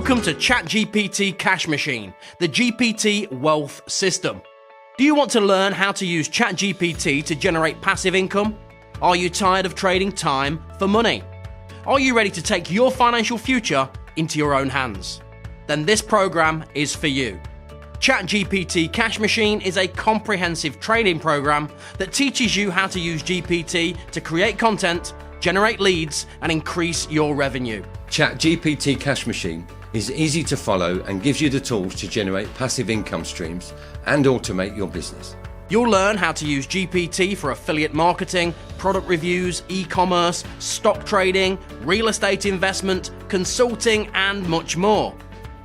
Welcome to ChatGPT Cash Machine, the GPT wealth system. Do you want to learn how to use ChatGPT to generate passive income? Are you tired of trading time for money? Are you ready to take your financial future into your own hands? Then this program is for you. ChatGPT Cash Machine is a comprehensive trading program that teaches you how to use GPT to create content, generate leads, and increase your revenue. ChatGPT Cash Machine is easy to follow and gives you the tools to generate passive income streams and automate your business. You'll learn how to use GPT for affiliate marketing, product reviews, e-commerce, stock trading, real estate investment, consulting, and much more.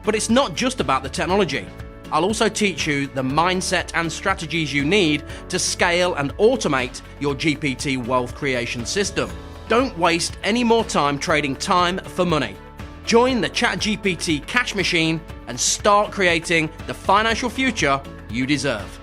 But it's not just about the technology. I'll also teach you the mindset and strategies you need to scale and automate your GPT wealth creation system. Don't waste any more time trading time for money. Join the ChatGPT Cash Machine and start creating the financial future you deserve.